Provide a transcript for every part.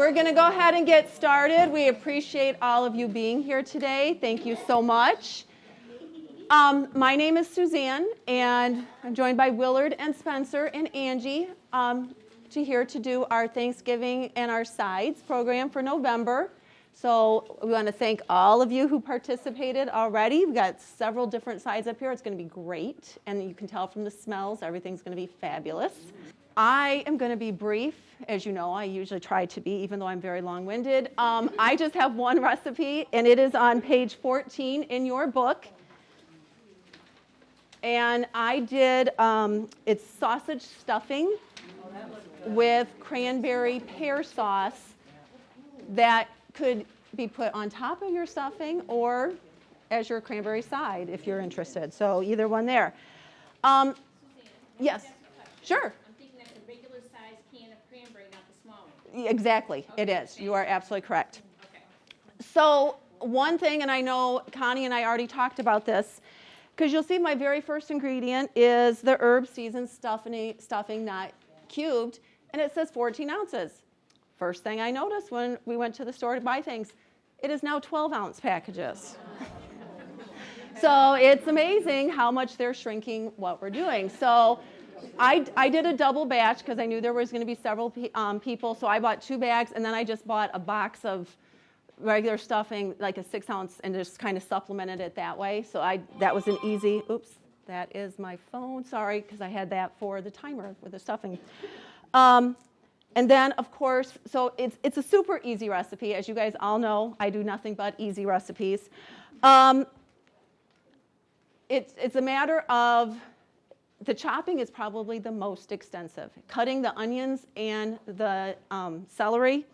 we're going to go ahead and get started. We appreciate all of you being here today. Thank you so much. My name is Suzanne, and I'm joined by Willard and Spencer and Angie here to do our Thanksgiving and our sides program for November. So we want to thank all of you who participated already. We've got several different sides up here. It's going to be great, and you can tell from the smells, everything's going to be fabulous. I am going to be brief. As you know, I usually try to be, even though I'm very long-winded. I just have one recipe, and it is on page 14 in your book. And I did, it's sausage stuffing with cranberry pear sauce that could be put on top of your stuffing or as your cranberry side if you're interested. So either one there. Yes, sure. I'm thinking that's a regular size can of cranberry, not the small one. Exactly, Okay. It is. You are absolutely correct. Okay. So one thing, and I know Connie and I already talked about this, because you'll see my very first ingredient is the herb seasoned stuffing, not cubed, and it says 14 ounces. First thing I noticed when we went to the store to buy things, it is now 12-ounce packages. So it's amazing how much they're shrinking what we're doing. So I did a double batch because I knew there was going to be several people, so I bought 2 bags, and then I just bought a box of regular stuffing, like a 6-ounce, and just kind of supplemented it that way. So that was an easy, oops, that is my phone, sorry, because I had that for the timer with the stuffing. And then, of course, so it's a super easy recipe. As you guys all know, I do nothing but easy recipes. It's a matter of, the chopping is probably the most extensive. Cutting the onions and the celery,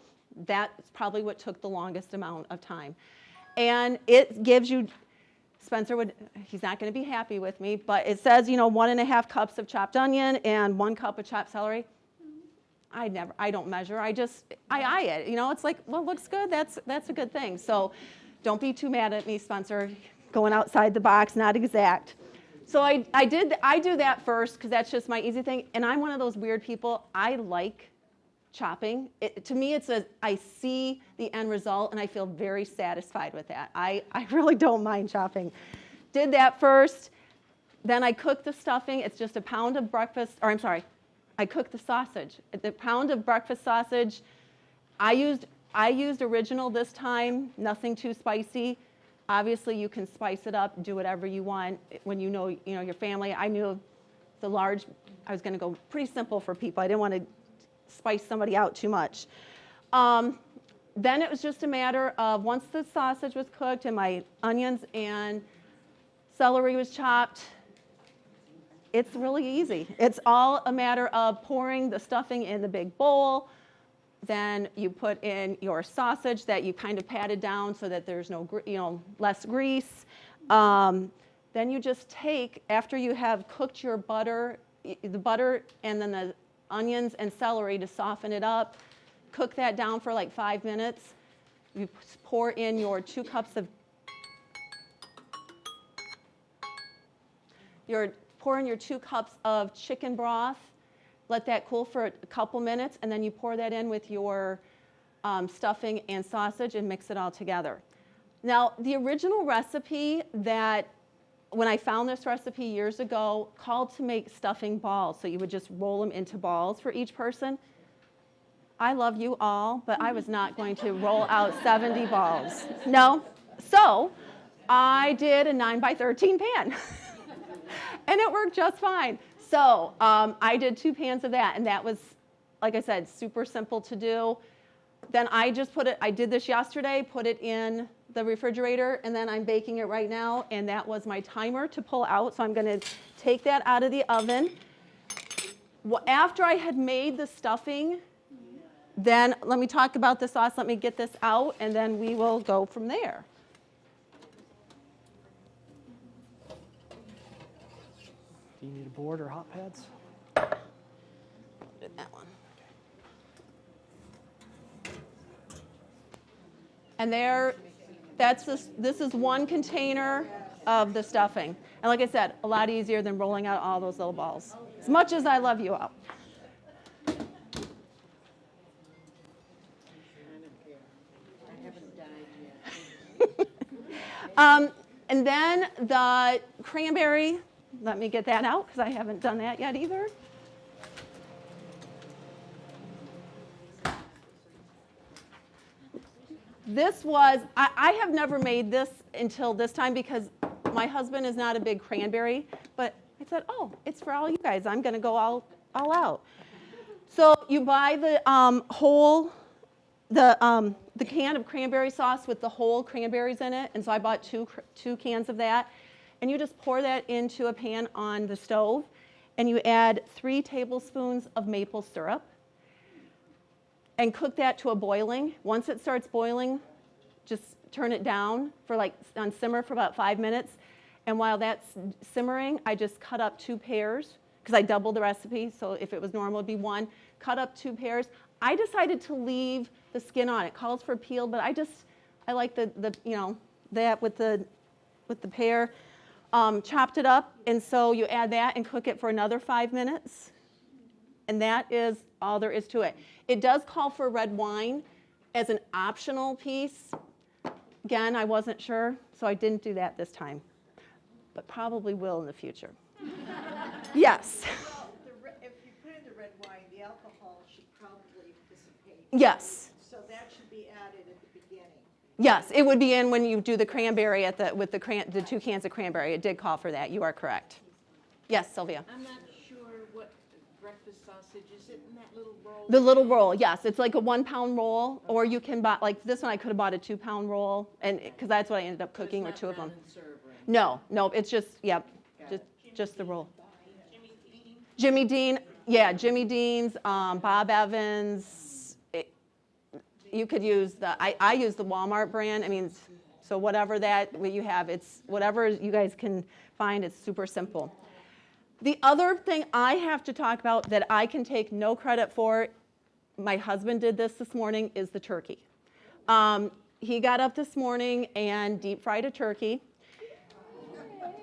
that's probably what took the longest amount of time. And it gives you, he's not going to be happy with me, but it says, 1.5 cups of chopped onion and 1 cup of chopped celery. I don't measure. I eye it. It's like, well, looks good. That's a good thing. So don't be too mad at me, Spencer, going outside the box, not exact. So I do that first because that's just my easy thing. And I'm one of those weird people. I like chopping. To me, I see the end result and I feel very satisfied with that. I really don't mind chopping. Did that first. Then I cooked the stuffing. It's just a pound of I cooked the sausage. The pound of breakfast sausage, I used original this time, nothing too spicy. Obviously, you can spice it up, do whatever you want when you know your family. I knew the large, I was going to go pretty simple for people. I didn't want to spice somebody out too much. Then it was just a matter of once the sausage was cooked and my onions and celery was chopped, it's really easy. It's all a matter of pouring the stuffing in the big bowl. Then you put in your sausage that you kind of patted down so that there's less grease. Then you just take, after you have cooked your butter, the butter and then the onions and celery to soften it up, cook that down for like 5 minutes. You pour in your 2 cups of pour in your 2 cups of chicken broth, let that cool for a couple minutes, and then you pour that in with your stuffing and sausage and mix it all together. Now, the original recipe when I found this recipe years ago, called to make stuffing balls, so you would just roll them into balls for each person. I love you all, but I was not going to roll out 70 balls. No. So I did a 9x13 pan. And it worked just fine. So I did 2 pans of that, and that was, like I said, super simple to do. Then I did this yesterday, put it in the refrigerator, and then I'm baking it right now, and that was my timer to pull out. So I'm going to take that out of the oven. After I had made the stuffing, then let me talk about the sauce. Let me get this out, and then we will go from there. Do you need a board or hot pads? Did that one. And this is 1 container of the stuffing. And like I said, a lot easier than rolling out all those little balls. As much as I love you all. And then the cranberry, let me get that out because I haven't done that yet either. This was, I have never made this until this time because my husband is not a big cranberry, but I said, oh, it's for all you guys. I'm going to go all out. So you buy the the can of cranberry sauce with the whole cranberries in it, and so I bought two cans of that, and you just pour that into a pan on the stove, and you add 3 tablespoons of maple syrup, and cook that to a boiling. Once it starts boiling, just turn it down for on simmer for about 5 minutes, and while that's simmering, I just cut up 2 pears, because I doubled the recipe, so if it was normal, it'd be 1. Cut up 2 pears. I decided to leave the skin on. It calls for peel, but I like the that with the pear. Chopped it up, and so you add that and cook it for another 5 minutes, and that is all there is to it. It does call for red wine as an optional piece. Again, I wasn't sure, so I didn't do that this time, but probably will in the future. Yes. Well, if you put in the red wine, the alcohol should probably dissipate. Yes. So that should be added at the beginning. Yes, it would be in when you do the cranberry with the 2 cans of cranberry. It did call for that. You are correct. Yes, Sylvia. I'm not sure what breakfast sausage is. It in that little roll? The little roll, yes, it's like a 1-pound roll, or you can buy this one. I could have bought a 2-pound roll, and because that's what I ended up cooking, or 2 of them. No, it's just just the roll. Jimmy Dean, yeah, Jimmy Dean's, Bob Evans. You could use I use the Walmart brand. I mean, so whatever what you have, it's whatever you guys can find. It's super simple. The other thing I have to talk about that I can take no credit for, my husband did this morning, is the turkey. He got up this morning and deep fried a turkey.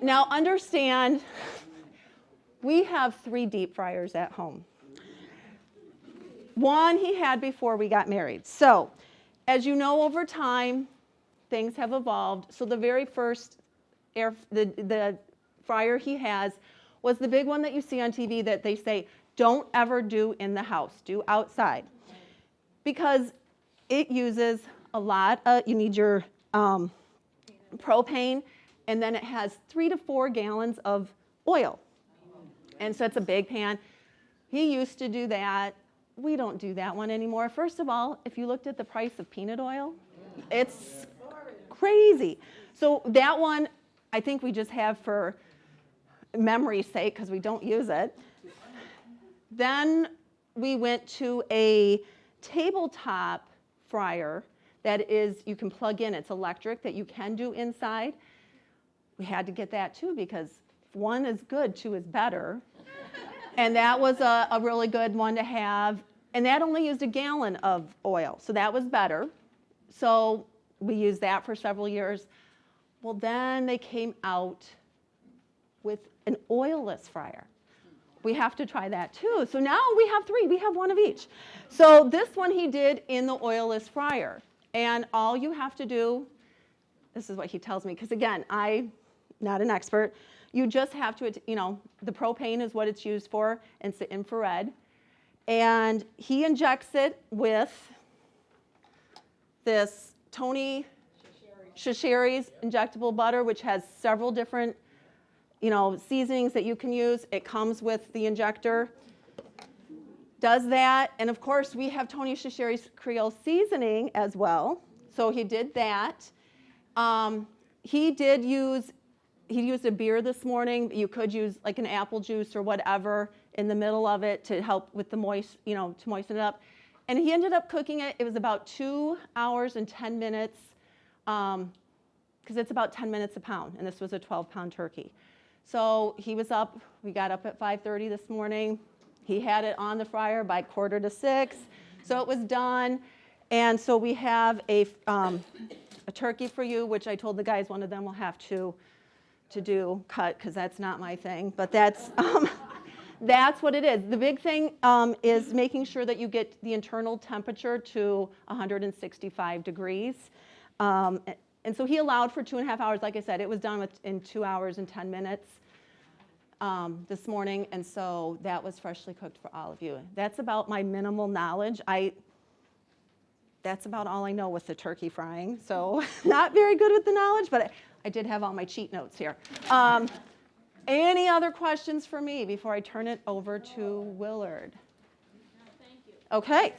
Now understand, we have 3 deep fryers at home. One he had before we got married. So, as you know, over time, things have evolved. So the very first the fryer he has was the big one that you see on TV that they say, don't ever do in the house, do outside. Because it uses a lot you need your propane, and then it has 3 to 4 gallons of oil. And so it's a big pan. He used to do that. We don't do that one anymore. First of all, if you looked at the price of peanut oil, it's crazy. So that one, I think we just have for memory's sake because we don't use it. Then we went to a tabletop fryer that is, you can plug in, it's electric, that you can do inside. We had to get that too because if 1 is good, 2 is better. And that was a really good one to have. And that only used 1 gallon of oil, so that was better. So we used that for several years. Well, then they came out with an oilless fryer. We have to try that too. So now we have 3. We have 1 of each. So this one he did in the oilless fryer. And all you have to do, this is what he tells me, because again, I'm not an expert. You just have to, the propane is what it's used for, and it's the infrared. And he injects it with this Tony Chachere's injectable butter, which has several different, seasonings that you can use. It comes with the injector. Does that, and of course we have Tony Chachere's Creole seasoning as well. So he did that. He used a beer this morning. You could use like an apple juice or whatever in the middle of it to help with the to moisten it up. And he ended up cooking it. It was about 2 hours and 10 minutes, because it's about 10 minutes a pound, and this was a 12-pound turkey. So he was up. We got up at 5:30 this morning. He had it on the fryer by 5:45, so it was done. And so we have a turkey for you, which I told the guys one of them will have to cut because that's not my thing, but that's what it is. The big thing is making sure that you get the internal temperature to 165 degrees, and And so he allowed for 2.5 hours. Like I said, it was done in 2 hours and 10 minutes this morning. And so that was freshly cooked for all of you. That's about my minimal knowledge. That's about all I know with the turkey frying. So not very good with the knowledge, but I did have all my cheat notes here. Any other questions for me before I turn it over to Willard? Thank you. Okay.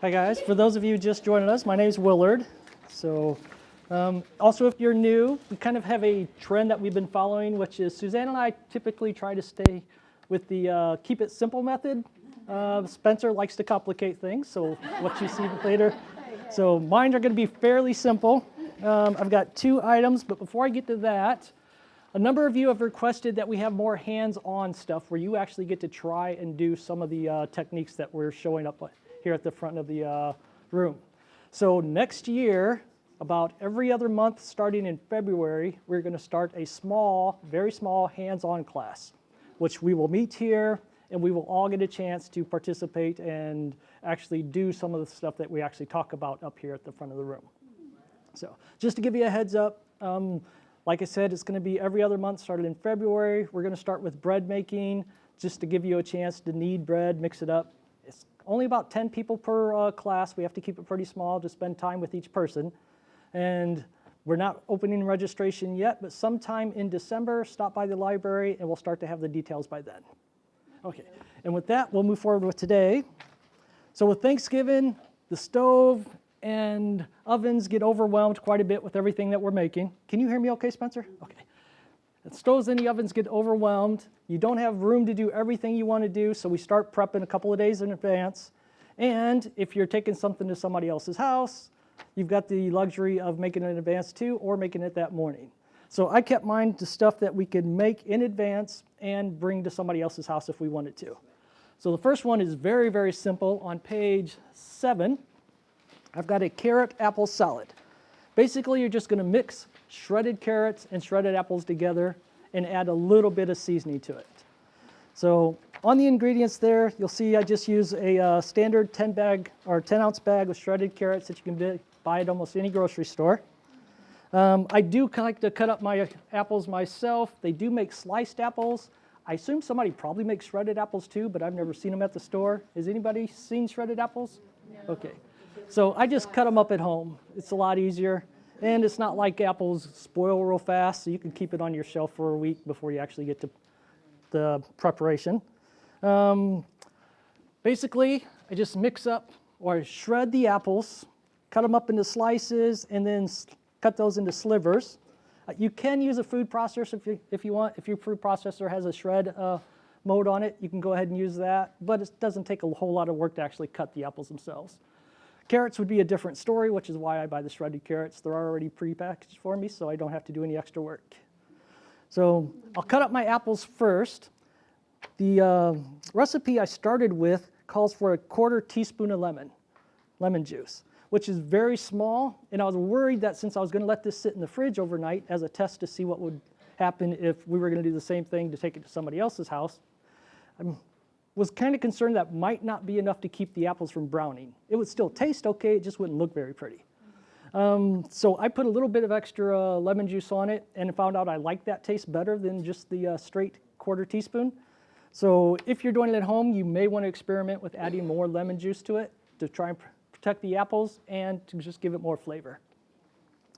Hi guys, for those of you just joining us, my name is Willard. So also if you're new, we kind of have a trend that we've been following, which is Suzanne and I typically try to stay with the keep it simple method. Spencer likes to complicate things, so what you see later. So mine are going to be fairly simple. I've got 2 items, but before I get to that, a number of you have requested that we have more hands-on stuff where you actually get to try and do some of the techniques that we're showing up here at the front of the room. So next year, about every other month starting in February, we're going to start a small, very small hands-on class, which we will meet here and we will all get a chance to participate and actually do some of the stuff that we actually talk about up here at the front of the room. So just to give you a heads up, like I said, it's going to be every other month started in February. We're going to start with bread making, just to give you a chance to knead bread, mix it up. It's only about 10 people per class. We have to keep it pretty small to spend time with each person. And we're not opening registration yet, but sometime in December, stop by the library and we'll start to have the details by then. Okay, and with that, we'll move forward with today. So with Thanksgiving, the stove and ovens get overwhelmed quite a bit with everything that we're making. Can you hear me okay, Spencer? Okay. The stoves and the ovens get overwhelmed. You don't have room to do everything you want to do, so we start prepping a couple of days in advance. And if you're taking something to somebody else's house, you've got the luxury of making it in advance too, or making it that morning. So I kept mine to stuff that we could make in advance and bring to somebody else's house if we wanted to. So the first one is very, very simple. On page 7, I've got a carrot apple salad. Basically, you're just going to mix shredded carrots and shredded apples together and add a little bit of seasoning to it. So on the ingredients there, you'll see I just use a standard 10-ounce bag of shredded carrots that you can buy at almost any grocery store. I do like to cut up my apples myself. They do make sliced apples. I assume somebody probably makes shredded apples too, but I've never seen them at the store. Has anybody seen shredded apples? No. Okay. So I just cut them up at home. It's a lot easier. And it's not like apples spoil real fast, so you can keep it on your shelf for a week before you actually get to the preparation. Basically, I just mix up or shred the apples, cut them up into slices, and then cut those into slivers. You can use a food processor if you want. If your food processor has a shred mode on it, you can go ahead and use that, but it doesn't take a whole lot of work to actually cut the apples themselves. Carrots would be a different story, which is why I buy the shredded carrots. They're already pre-packaged for me, so I don't have to do any extra work. So I'll cut up my apples first. The recipe I started with calls for a 1/4 teaspoon of lemon juice, which is very small, and I was worried that since I was going to let this sit in the fridge overnight as a test to see what would happen if we were going to do the same thing to take it to somebody else's house, I was kind of concerned that might not be enough to keep the apples from browning. It would still taste okay, it just wouldn't look very pretty. So I put a little bit of extra lemon juice on it and found out I like that taste better than just the straight 1/4 teaspoon. So if you're doing it at home, you may want to experiment with adding more lemon juice to it to try and protect the apples and to just give it more flavor.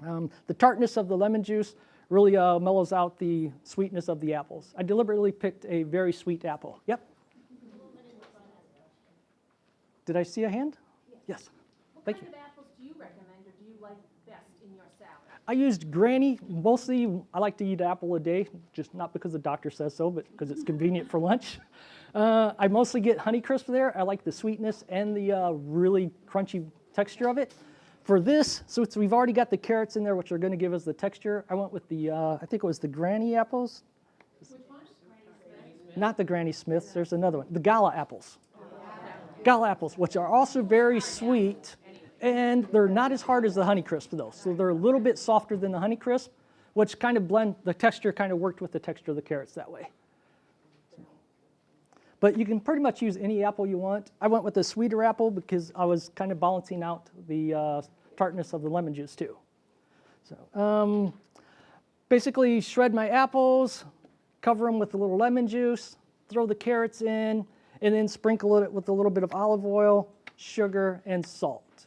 The tartness of the lemon juice really mellows out the sweetness of the apples. I deliberately picked a very sweet apple. Yep. Did I see a hand? Yes. Thank you. What kind of apples do you recommend or do you like best in your salad? I used Granny. Mostly, I like to eat an apple a day, just not because the doctor says so, but because it's convenient for lunch. I mostly get Honeycrisp there. I like the sweetness and the really crunchy texture of it. For this, since we've already got the carrots in there, which are going to give us the texture, I went with the, I think it was the Granny apples. Which one? Not the Granny Smiths, there's another one. The Gala apples. Gala apples, which are also very sweet, and they're not as hard as the Honeycrisp though. So they're a little bit softer than the Honeycrisp, which kind of the texture kind of worked with the texture of the carrots that way. But you can pretty much use any apple you want. I went with the sweeter apple because I was kind of balancing out the tartness of the lemon juice too. So basically shred my apples, cover them with a little lemon juice, throw the carrots in, and then sprinkle it with a little bit of olive oil, sugar, and salt.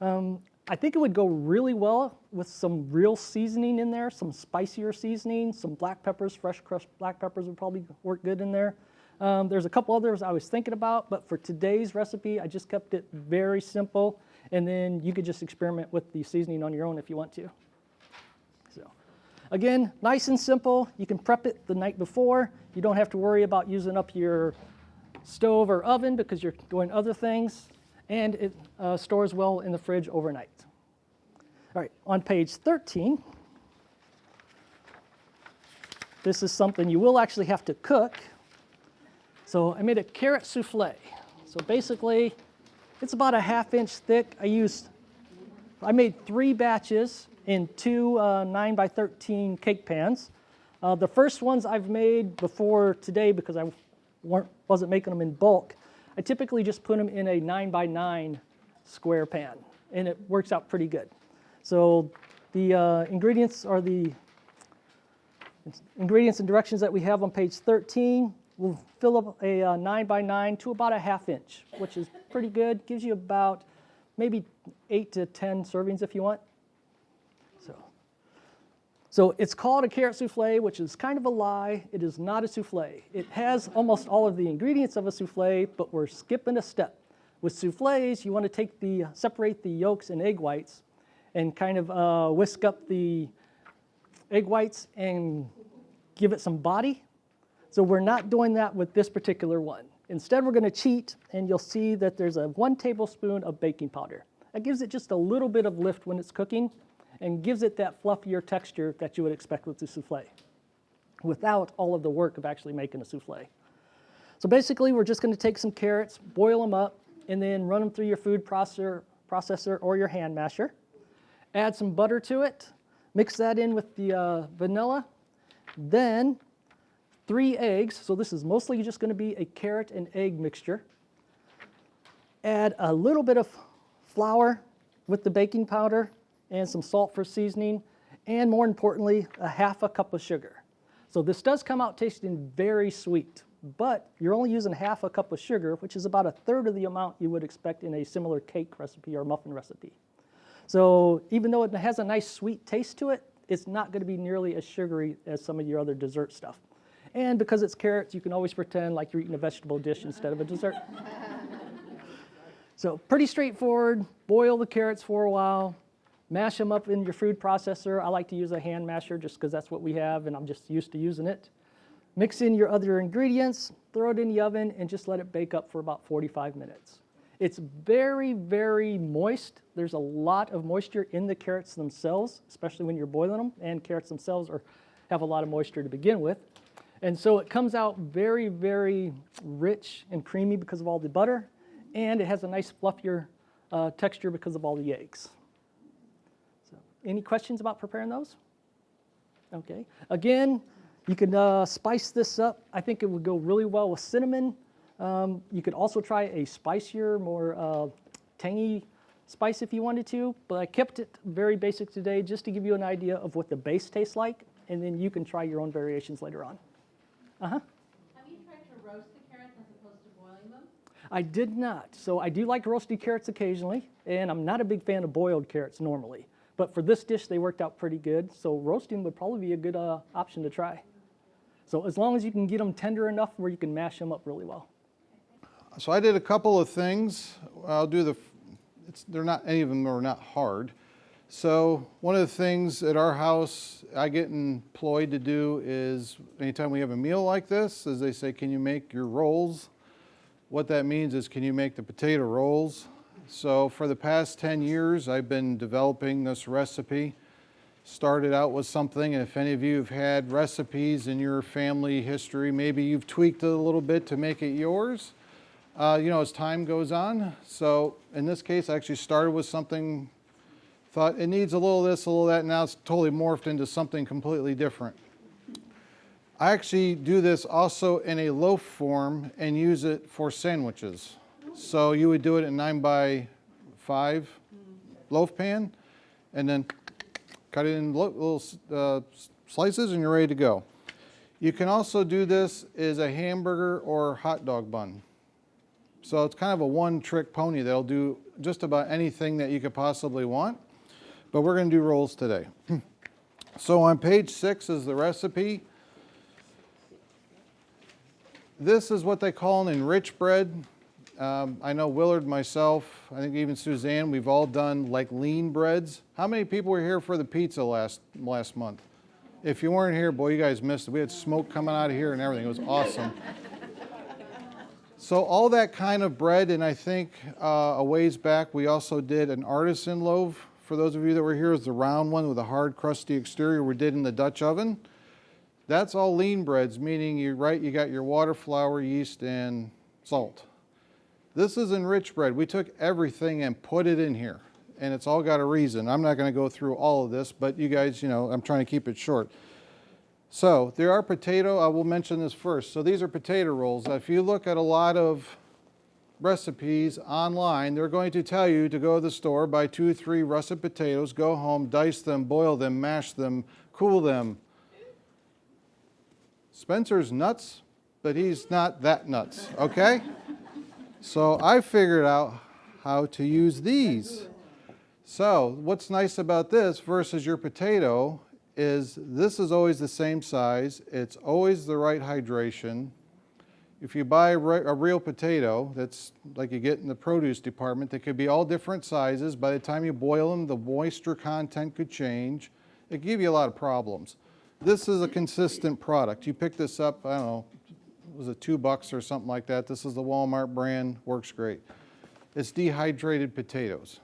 I think it would go really well with some real seasoning in there, some spicier seasoning, some black peppers, fresh crushed black peppers would probably work good in there. There's a couple others I was thinking about, but for today's recipe, I just kept it very simple, and then you could just experiment with the seasoning on your own if you want to. So, again, nice and simple. You can prep it the night before. You don't have to worry about using up your stove or oven because you're doing other things, and it stores well in the fridge overnight. All right, on page 13, this is something you will actually have to cook. So I made a carrot souffle. So basically, it's about a 1/2 inch thick. I made 3 batches in 2 9x13 cake pans. The first ones I've made before today because I wasn't making them in bulk. I typically just put them in a 9x9 square pan, and it works out pretty good. So the ingredients are the ingredients and directions that we have on page 13. We'll fill up a 9x9 to about a 1/2 inch, which is pretty good. Gives you about maybe 8 to 10 servings if you want. So it's called a carrot souffle, which is kind of a lie. It is not a souffle. It has almost all of the ingredients of a souffle, but we're skipping a step. With souffles, you want to separate the yolks and egg whites and kind of whisk up the egg whites and give it some body. So we're not doing that with this particular one. Instead, we're going to cheat, and you'll see that there's a 1 tablespoon of baking powder. That gives it just a little bit of lift when it's cooking and gives it that fluffier texture that you would expect with the souffle without all of the work of actually making a souffle. So basically, we're just going to take some carrots, boil them up, and then run them through your food processor or your hand masher. Add some butter to it, mix that in with the vanilla, then 3 eggs, so this is mostly just going to be a carrot and egg mixture. Add a little bit of flour with the baking powder and some salt for seasoning, and more importantly, a 1/2 cup of sugar. So this does come out tasting very sweet, but you're only using 1/2 cup of sugar, which is about 1/3 of the amount you would expect in a similar cake recipe or muffin recipe. So even though it has a nice sweet taste to it, it's not going to be nearly as sugary as some of your other dessert stuff. And because it's carrots, you can always pretend like you're eating a vegetable dish instead of a dessert. So pretty straightforward. Boil the carrots for a while. Mash them up in your food processor. I like to use a hand masher just because that's what we have and I'm just used to using it. Mix in your other ingredients, throw it in the oven, and just let it bake up for about 45 minutes. It's very, very moist. There's a lot of moisture in the carrots themselves, especially when you're boiling them, and carrots themselves have a lot of moisture to begin with. And so it comes out very, very rich and creamy because of all the butter, and it has a nice fluffier texture because of all the eggs. So, any questions about preparing those? Okay. Again, you can spice this up. I think it would go really well with cinnamon. You could also try a spicier, more tangy spice if you wanted to, but I kept it very basic today just to give you an idea of what the base tastes like, and then you can try your own variations later on. Have you tried to roast the carrots as opposed to boiling them? I did not. So I do like roasted carrots occasionally, and I'm not a big fan of boiled carrots normally. But for this dish, they worked out pretty good, so roasting would probably be a good option to try. So as long as you can get them tender enough where you can mash them up really well. So I did a couple of things. I'll do any of them are not hard. So one of the things at our house I get employed to do is anytime we have a meal like this, is they say, can you make your rolls? What that means is, can you make the potato rolls? So for the past 10 years, I've been developing this recipe. Started out with something, and if any of you have had recipes in your family history, maybe you've tweaked it a little bit to make it yours. As time goes on. So in this case, I actually started with something, thought it needs a little of this, a little of that, and now it's totally morphed into something completely different. I actually do this also in a loaf form and use it for sandwiches. So you would do it in 9x5 loaf pan, and then cut it in little slices and you're ready to go. You can also do this as a hamburger or hot dog bun. So it's kind of a one-trick pony that'll do just about anything that you could possibly want. But we're going to do rolls today. So on page 6 is the recipe. This is what they call an enriched bread. I know Willard, myself, I think even Suzanne, we've all done like lean breads. How many people were here for the pizza last month? If you weren't here, boy, you guys missed it. We had smoke coming out of here and everything. It was awesome. So all that kind of bread, and I think a ways back we also did an artisan loaf. For those of you that were here, is the round one with a hard, crusty exterior we did in the Dutch oven. That's all lean breads, meaning you got your water, flour, yeast, and salt. This is enriched bread. We took everything and put it in here, and it's all got a reason. I'm not going to go through all of this, but you guys, I'm trying to keep it short. So there are I will mention this first. So these are potato rolls. If you look at a lot of recipes online, they're going to tell you to go to the store, buy 2 or 3 russet potatoes, go home, dice them, boil them, mash them, cool them. Spencer's nuts, but he's not that nuts, okay? So I figured out how to use these. So what's nice about this versus your potato is this is always the same size. It's always the right hydration. If you buy a real potato, that's like you get in the produce department, they could be all different sizes. By the time you boil them, the moisture content could change. It could give you a lot of problems. This is a consistent product. You pick this up, I don't know, was it $2 or something like that. This is the Walmart brand, works great. It's dehydrated potatoes.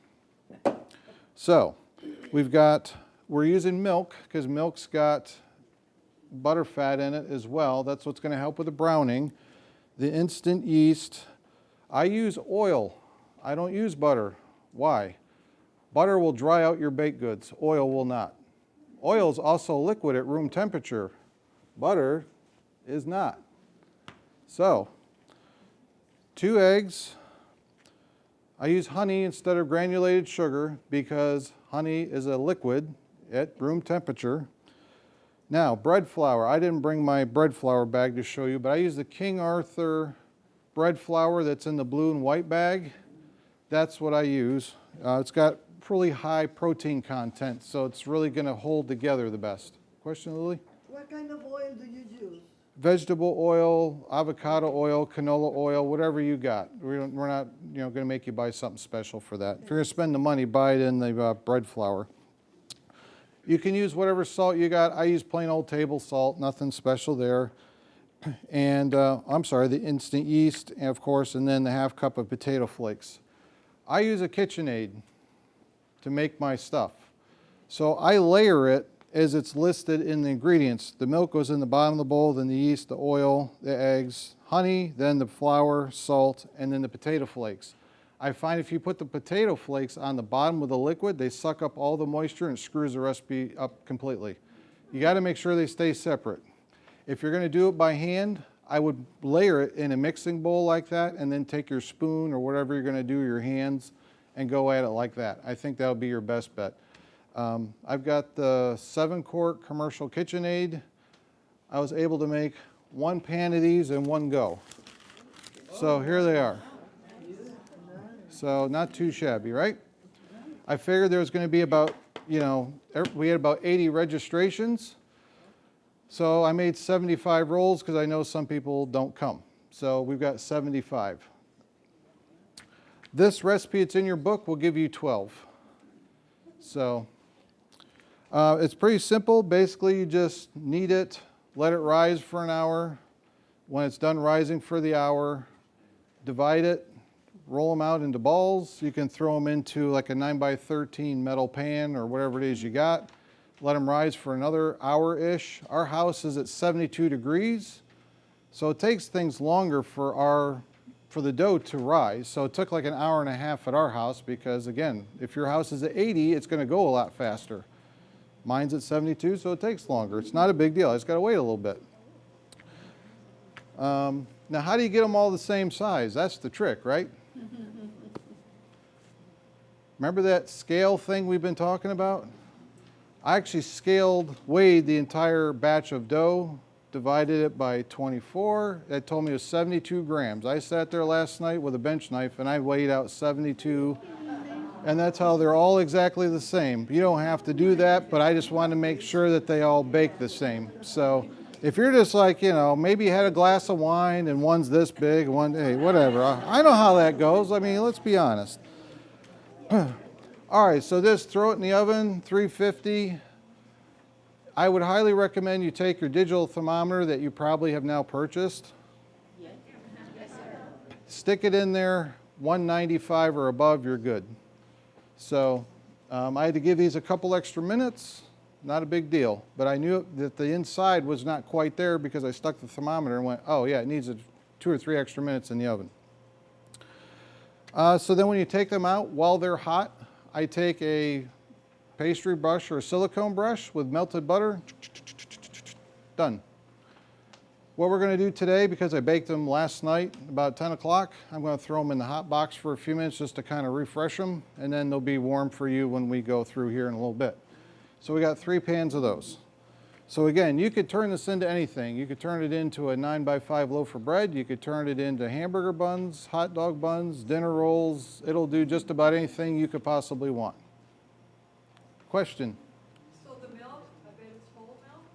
So we're using milk because milk's got butter fat in it as well. That's what's going to help with the browning. The instant yeast. I use oil. I don't use butter. Why? Butter will dry out your baked goods. Oil will not. Oil is also liquid at room temperature. Butter is not. So, 2 eggs. I use honey instead of granulated sugar because honey is a liquid at room temperature. Now, bread flour. I didn't bring my bread flour bag to show you, but I use the King Arthur bread flour that's in the blue and white bag. That's what I use. It's got pretty high protein content, so it's really going to hold together the best. Question, Lily? What kind of oil do you use? Vegetable oil, avocado oil, canola oil, whatever you got. We're not going to make you buy something special for that. If you're going to spend the money, buy it in the bread flour. You can use whatever salt you got. I use plain old table salt, nothing special there. And the instant yeast, and of course, and then the ½ cup of potato flakes. I use a KitchenAid to make my stuff. So I layer it as it's listed in the ingredients. The milk goes in the bottom of the bowl, then the yeast, the oil, the eggs, honey, then the flour, salt, and then the potato flakes. I find if you put the potato flakes on the bottom of the liquid, they suck up all the moisture and screws the recipe up completely. You got to make sure they stay separate. If you're going to do it by hand, I would layer it in a mixing bowl like that and then take your spoon or whatever you're going to do, your hands, and go at it like that. I think that would be your best bet. I've got the 7-quart commercial KitchenAid. I was able to make 1 pan of these in one go. So here they are. So not too shabby, right? I figured there was going to be about, we had about 80 registrations. So I made 75 rolls because I know some people don't come. So we've got 75. This recipe, it's in your book, will give you 12. So it's pretty simple. Basically, you just knead it, let it rise for an hour. When it's done rising for the hour, divide it, roll them out into balls. You can throw them into like a 9x13 metal pan or whatever it is you got. Let them rise for another hour-ish. Our house is at 72 degrees, so it takes things longer for the dough to rise. So it took like an hour and a half at our house because, again, if your house is at 80, it's going to go a lot faster. Mine's at 72, so it takes longer. It's not a big deal. I just got to wait a little bit. Now, how do you get them all the same size? That's the trick, right? Remember that scale thing we've been talking about? I actually weighed the entire batch of dough, divided it by 24. That told me it was 72 grams. I sat there last night with a bench knife and I weighed out 72. And that's how they're all exactly the same. You don't have to do that, but I just want to make sure that they all bake the same. So if you're just like, maybe you had a glass of wine and one's this big, hey, whatever. I know how that goes. I mean, let's be honest. All right, so just throw it in the oven, 350. I would highly recommend you take your digital thermometer that you probably have now purchased. Stick it in there, 195 or above, you're good. So I had to give these a couple extra minutes, not a big deal. But I knew that the inside was not quite there because I stuck the thermometer and went, oh yeah, it needs 2 or 3 extra minutes in the oven. So then when you take them out while they're hot, I take a pastry brush or a silicone brush with melted butter, done. What we're going to do today, because I baked them last night about 10 o'clock, I'm going to throw them in the hot box for a few minutes just to kind of refresh them, and then they'll be warm for you when we go through here in a little bit. So we got 3 pans of those. So again, you could turn this into anything. You could turn it into a 9x5 loaf of bread. You could turn it into hamburger buns, hot dog buns, dinner rolls. It'll do just about anything you could possibly want. Question? So the milk, I bet it's whole milk?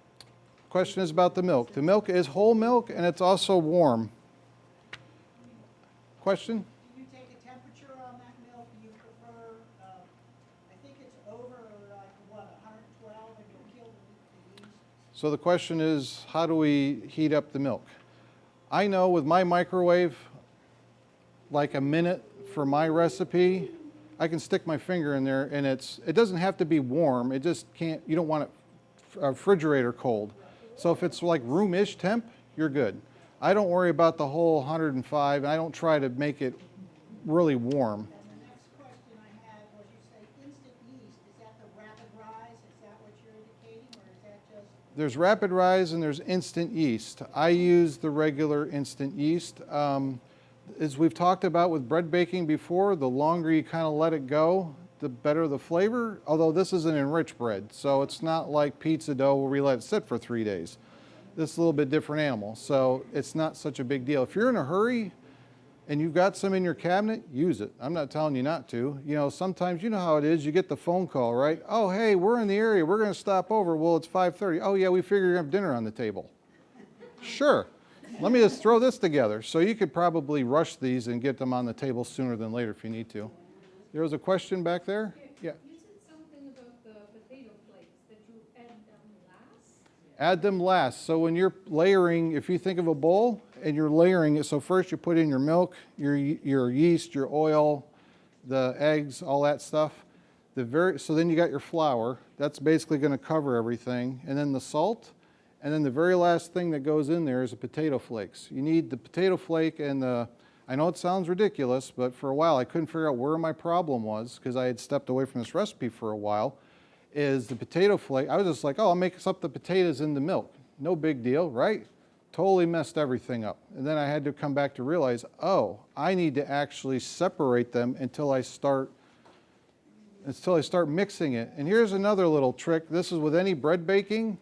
Question is about the milk. The milk is whole milk and it's also warm. Question? Do you take a temperature on that milk? Do you prefer, I think it's over like, 112 and you'll kill the yeast? So the question is, how do we heat up the milk? I know with my microwave, like a minute for my recipe, I can stick my finger in there and it doesn't have to be warm. It just can't, you don't want it refrigerator cold. So if it's like room-ish temp, you're good. I don't worry about the whole 105 and I don't try to make it really warm. And the next question I had was, you say instant yeast, is that the rapid rise? Is that what you're indicating, or is that just? There's rapid rise and there's instant yeast. I use the regular instant yeast. As we've talked about with bread baking before, the longer you kind of let it go, the better the flavor, although this is an enriched bread, so it's not like pizza dough where we let it sit for 3 days. This is a little bit different animal, so it's not such a big deal. If you're in a hurry and you've got some in your cabinet, use it. I'm not telling you not to. Sometimes you know how it is, you get the phone call, right? Oh, hey, we're in the area, we're gonna stop over. Well, it's 5:30. Oh yeah, we figure you're gonna have dinner on the table. Sure. Let me just throw this together. So you could probably rush these and get them on the table sooner than later if you need to. There was a question back there? Yeah. You said something about the potato flakes, that you add them last? Add them last. So when you're layering, if you think of a bowl and you're layering it, so first you put in your milk, your yeast, your oil, the eggs, all that stuff. So then you got your flour. That's basically going to cover everything. And then the salt. And then the very last thing that goes in there is the potato flakes. You need the potato flake and I know it sounds ridiculous, but for a while I couldn't figure out where my problem was because I had stepped away from this recipe for a while, is the potato flake. I was just like, oh, I'll mix up the potatoes in the milk. No big deal, right? Totally messed everything up. And then I had to come back to realize, oh, I need to actually separate them until I start mixing it. And here's another little trick. This is with any bread baking.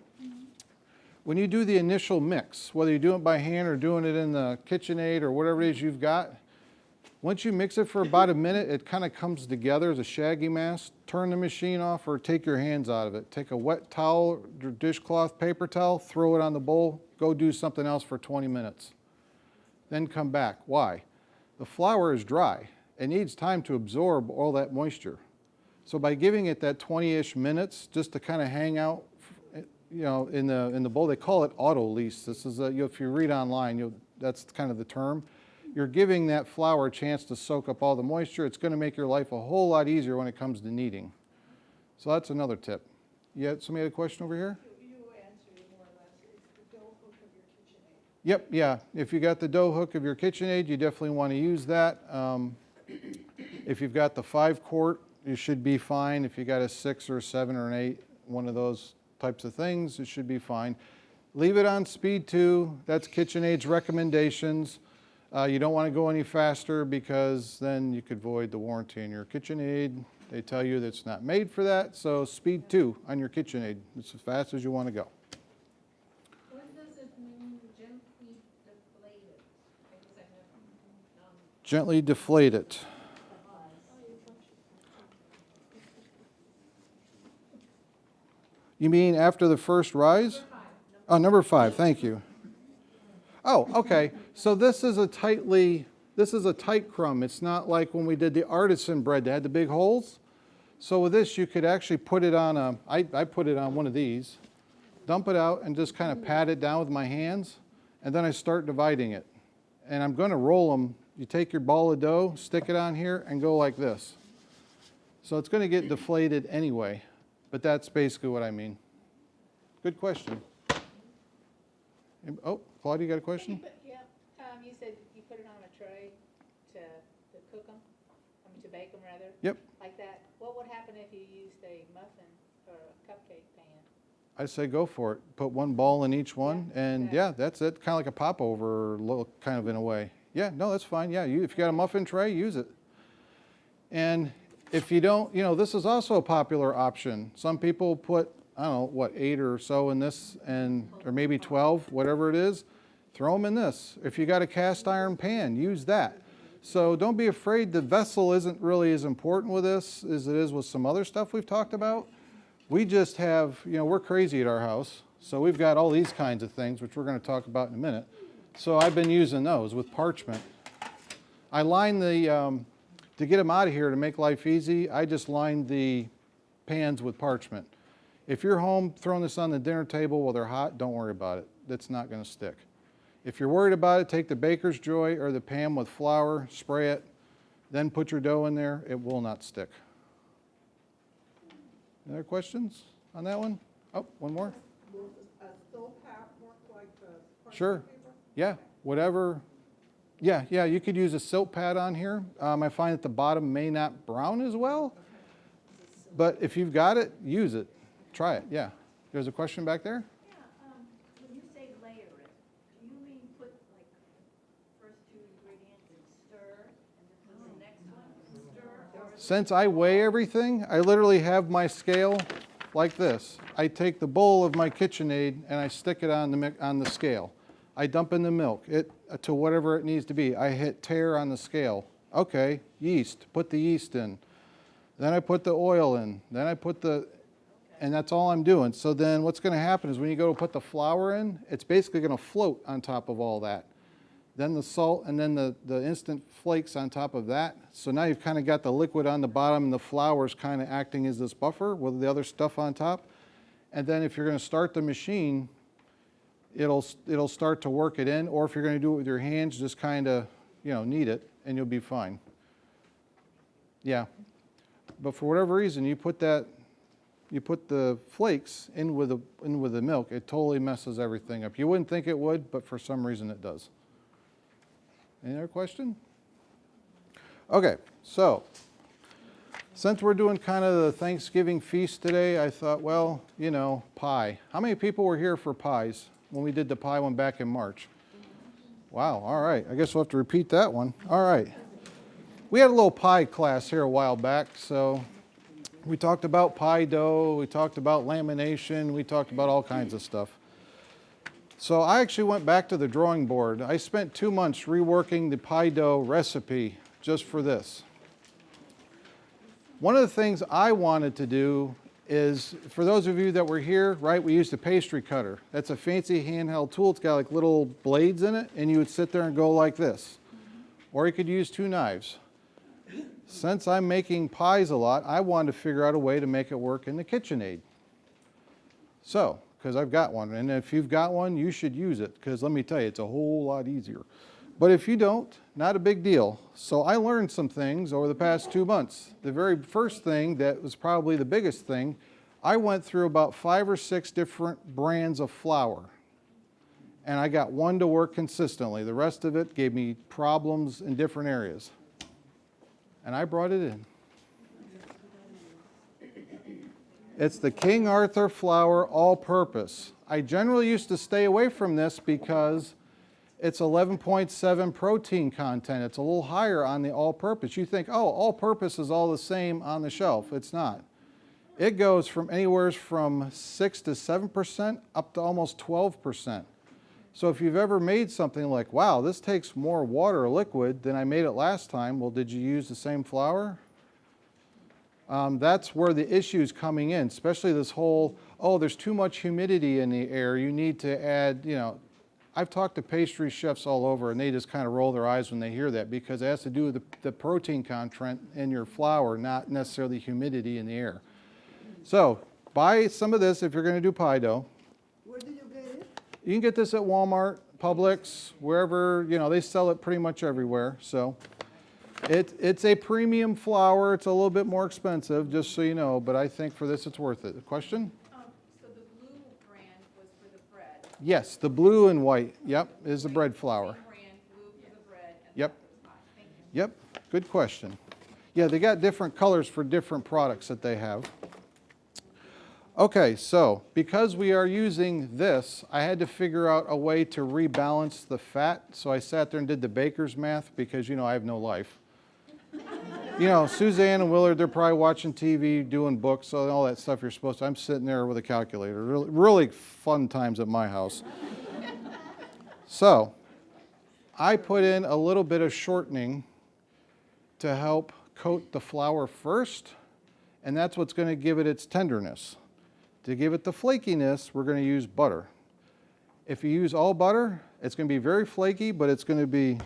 When you do the initial mix, whether you do it by hand or doing it in the KitchenAid or whatever it is you've got, once you mix it for about a minute, it kind of comes together as a shaggy mass. Turn the machine off or take your hands out of it. Take a wet towel or dishcloth, paper towel, throw it on the bowl, go do something else for 20 minutes. Then come back. Why? The flour is dry. It needs time to absorb all that moisture. So by giving it that 20-ish minutes just to kind of hang out, in the bowl, they call it auto-lease. This is if you read online, that's kind of the term. You're giving that flour a chance to soak up all the moisture. It's going to make your life a whole lot easier when it comes to kneading. So that's another tip. Somebody had a question over here? You answered it more or less. It's the dough hook of your KitchenAid. Yep, yeah. If you got the dough hook of your KitchenAid, you definitely want to use that. If you've got the 5-quart, you should be fine. If you got a 6 or a 7 or an 8, one of those types of things, it should be fine. Leave it on speed 2. That's KitchenAid's recommendations. You don't want to go any faster because then you could void the warranty on your KitchenAid. They tell you that it's not made for that, so speed 2 on your KitchenAid. It's as fast as you want to go. What does it mean gently deflated? I guess I have, Gently deflate it. You mean after the first rise? Oh, number 5, thank you. Oh, okay. So this is a tight crumb. It's not like when we did the artisan bread that had the big holes. So with this, you could actually put it on I put it on one of these, dump it out, and just kind of pat it down with my hands, and then I start dividing it. And I'm going to roll them. You take your ball of dough, stick it on here, and go like this. So it's going to get deflated anyway, but that's basically what I mean. Good question. Oh, Claudia, you got a question? Yeah, you said you put it on a tray to cook them, to bake them rather? Yep. Like that. What would happen if you used a muffin or a cupcake pan? I say go for it. Put one ball in each one, and okay. yeah, that's it. Kind of like a popover, kind of in a way. Yeah, no, that's fine. Yeah, if you got a muffin tray, use it. And if you don't, this is also a popular option. Some people put, I don't know, what, 8 or so in this, or maybe 12, whatever it is. Throw them in this. If you got a cast iron pan, use that. So don't be afraid. The vessel isn't really as important with this as it is with some other stuff we've talked about. We just have, we're crazy at our house. So we've got all these kinds of things, which we're going to talk about in a minute. So I've been using those with parchment. I line to get them out of here to make life easy, I just line the pans with parchment. If you're home throwing this on the dinner table while they're hot, don't worry about it. It's not going to stick. If you're worried about it, take the Baker's Joy or the pan with flour, spray it, then put your dough in there. It will not stick. Any other questions on that one? Oh, one more. Will a stove pat work like the parchment Sure. paper? Yeah, whatever. Yeah, you could use a silk pad on here. I find that the bottom may not brown as well, but if you've got it, use it. Try it, yeah. There's a question back there? Yeah, when you say layer it, do you mean put like first 2 ingredients and stir, and then the next one stir? Or Since I weigh everything, I literally have my scale like this. I take the bowl of my KitchenAid and I stick it on the scale. I dump in the milk to whatever it needs to be. I hit tare on the scale. Okay, yeast, put the yeast in. Then I put the oil in. Then I put and that's all I'm doing. So then what's going to happen is when you go to put the flour in, it's basically going to float on top of all that. Then the salt and then the instant flakes on top of that. So now you've kind of got the liquid on the bottom and the flour's kind of acting as this buffer with the other stuff on top. And then if you're going to start the machine, it'll start to work it in, or if you're going to do it with your hands, just kind of, knead it, and you'll be fine. Yeah, but for whatever reason, you put the flakes in with the milk, it totally messes everything up. You wouldn't think it would, but for some reason it does. Any other question? Okay, so since we're doing kind of the Thanksgiving feast today, I thought, well, pie. How many people were here for pies when we did the pie one back in March? Wow, all right. I guess we'll have to repeat that one. All right. We had a little pie class here a while back, so we talked about pie dough, we talked about lamination, we talked about all kinds of stuff. So I actually went back to the drawing board. I spent 2 months reworking the pie dough recipe just for this. One of the things I wanted to do is, for those of you that were here, right, we used a pastry cutter. That's a fancy handheld tool. It's got like little blades in it, and you would sit there and go like this. Or you could use 2 knives. Since I'm making pies a lot, I wanted to figure out a way to make it work in the KitchenAid. So, because I've got one, and if you've got one, you should use it, because let me tell you, it's a whole lot easier. But if you don't, not a big deal. So I learned some things over the past 2 months. The very first thing that was probably the biggest thing, I went through about 5 or 6 different brands of flour. And I got one to work consistently. The rest of it gave me problems in different areas. And I brought it in. It's the King Arthur flour all-purpose. I generally used to stay away from this because It's 11.7 protein content. It's a little higher on the all-purpose. You think, oh, all-purpose is all the same on the shelf. It's not. It goes from anywhere from 6 to 7% up to almost 12%. So if you've ever made something like, wow, this takes more water or liquid than I made it last time, well, did you use the same flour? That's where the issue is coming in, especially this whole, oh, there's too much humidity in the air. You need to add, you know, I've talked to pastry chefs all over, and they just kind of roll their eyes when they hear that because it has to do with the protein content in your flour, not necessarily humidity in the air. So buy some of this if you're going to do pie dough. Where did you get it? You can get this at Walmart, Publix, wherever, you know, they sell it pretty much everywhere. So it's a premium flour. It's a little bit more expensive, just so you know, but I think for this it's worth it. Question? So the blue brand was for the bread. Yes, the blue and white, yep, is the bread flour. Same brand, blue for the bread, and Yep. black for the pie. Thank you. Yep, good question. Yeah, they got different colors for different products that they have. Okay, so because we are using this, I had to figure out a way to rebalance the fat. So I sat there and did the baker's math because, you know, I have no life. You know, Suzanne and Willard, they're probably watching TV, doing books, so all that stuff you're supposed to. I'm sitting there with a calculator. Really, really fun times at my house. So I put in a little bit of shortening to help coat the flour first, and that's what's going to give it its tenderness. To give it the flakiness, we're going to use butter. If you use all butter, it's going to be very flaky, but it's going to be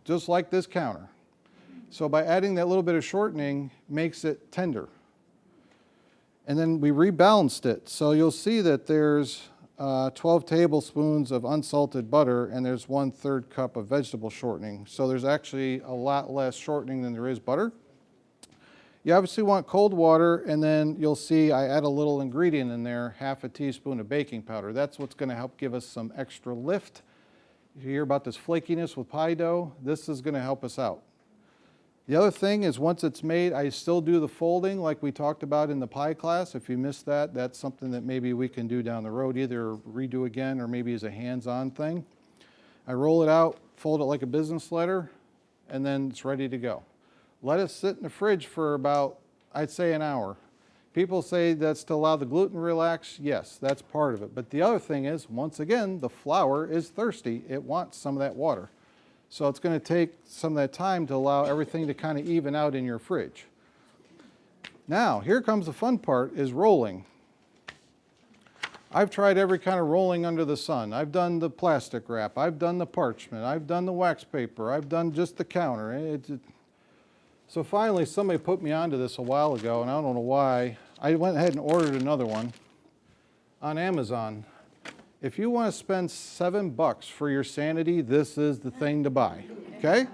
just like this counter. So by adding that little bit of shortening, makes it tender. And then we rebalanced it. So you'll see that there's 12 tablespoons of unsalted butter, and there's 1/3 cup of vegetable shortening. So there's actually a lot less shortening than there is butter. You obviously want cold water, and then you'll see I add a little ingredient in there, 1/2 teaspoon of baking powder. That's what's going to help give us some extra lift. You hear about this flakiness with pie dough, this is going to help us out. The other thing is once it's made, I still do the folding like we talked about in the pie class. If you missed that, that's something that maybe we can do down the road, either redo again or maybe as a hands-on thing. I roll it out, fold it like a business letter, and then it's ready to go. Let it sit in the fridge for about, I'd say, an hour. People say that's to allow the gluten to relax. Yes, that's part of it. But the other thing is, once again, the flour is thirsty. It wants some of that water. So it's going to take some of that time to allow everything to kind of even out in your fridge. Now, here comes the fun part, is rolling. I've tried every kind of rolling under the sun. I've done the plastic wrap. I've done the parchment. I've done the wax paper. I've done just the counter. So finally, somebody put me onto this a while ago, and I don't know why. I went ahead and ordered another one on Amazon. If you want to spend $7 for your sanity, this is the thing to buy, okay?